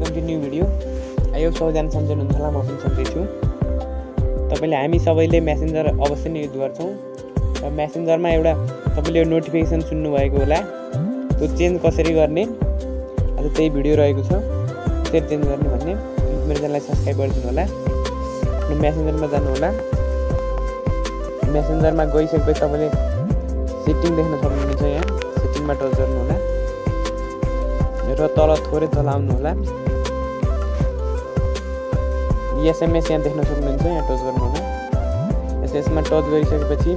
Continue video. I hope सबैजना सन्चै हुनुहुन्छ होला, म पनि सन्चै छु। तपाईले हामी सबैले मेसेन्जर अवश्य नै युज गर्छौँ र मेसेन्जरमा एउटा तपाईले नोटिफिकेसन सुन्नु भएको होला, त्यो चेन्ज कसरी गर्ने आज त्यही भिडियो रहेको छ। कसरी चेन्ज गर्ने भन्ने मेरो च्यानललाई सब्स्क्राइब गरिदिनु होला र मेसेन्जरमा जानु होला। मेसेन्जरमा गइसकेपछि तपाईले सेटिङ देख्न सक्नुहुन्छ। यहाँ सेटिङमा टच गर्नु होला र तल थोरै तल आउनु होला। एसएमएस यहाँ देख्न सक्नुहुन्छ, यहाँ टच गर्नु होला। एसएमएसमा टच गरिसकेपछि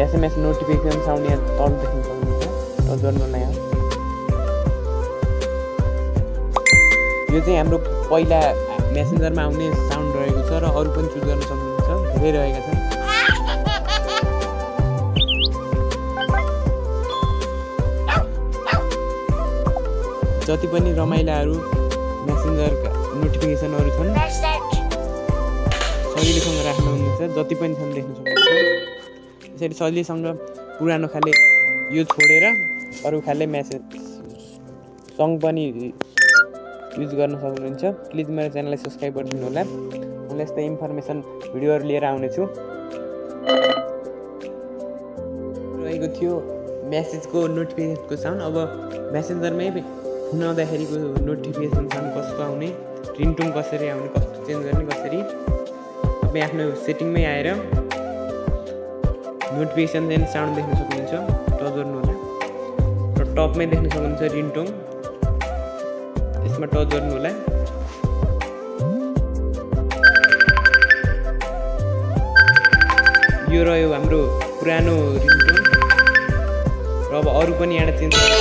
एसएमएस नोटिफिकेसन साउन्ड यहाँ तल देख्न सक्नुहुन्छ, टच गर्नु होला। यहाँ यो चाहिँ हाम्रो पहिला मेसेन्जरमा आउने साउन्ड रहेको छ र अरू पनि चुज गर्न सक्नुहुन्छ, धेरै रहेका छन्। जति पनि रमाइलाहरू मेसेन्जरका नोटिफिकेसनहरू छन् सजिलैसँग राख्नुहुन्छ, जति पनि छन् देख्न सक्नुहुन्छ। यसरी सजिलैसँग पुरानो खाले यो छोडेर अरू खाले मेसेज सङ पनि युज गर्न सक्नुहुन्छ। प्लिज मेरो च्यानललाई सब्स्क्राइब गरिदिनु होला। म यस्तै इन्फर्मेसन भिडियोहरू लिएर आउनेछु। रहेको थियो मेसेजको नोटिफिकेसनको साउन्ड। अब मेसेन्जरमै फोन आउँदाखेरिको नोटिफिकेसन साउन्ड कस्तो आउने, रिङटोन कसरी आउने, कस्तो चेन्ज गर्ने कसरी, तपाईँ आफ्नो सेटिङमै आएर नोटिफिकेसन एन्ड साउन्ड देख्न सक्नुहुन्छ, टच गर्नु होला र टपमै देख्न सक्नुहुन्छ रिङटोन, यसमा टच गर्नु होला। यो रह्यो हाम्रो पुरानो रिङटोन र अब अरू पनि यहाँ चेन्ज गर्नु।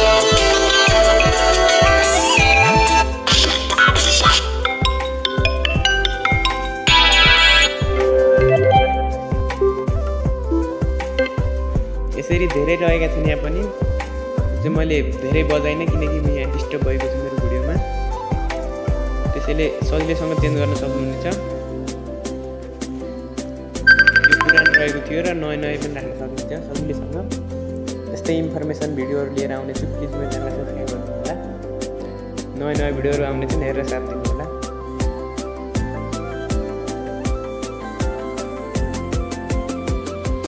यसरी धेरै रहेका छन्। यहाँ पनि चाहिँ मैले धेरै बजाइनँ किनकि म यहाँ डिस्टर्ब भएको छु मेरो भिडियोमा, त्यसैले सजिलैसँग चेन्ज गर्न सक्नुहुनेछ। यो पुरानो रहेको थियो र नयाँ पनि राख्न सक्नुहुन्छ सजिलैसँग। यस्तै इन्फर्मेसन भिडियोहरू लिएर आउनेछु। प्लिज मेरो च्यानललाई सब्स्क्राइब गर्नु होला। नयाँ भिडियोहरू आउनेछन्, हेरेर साथ दिनु।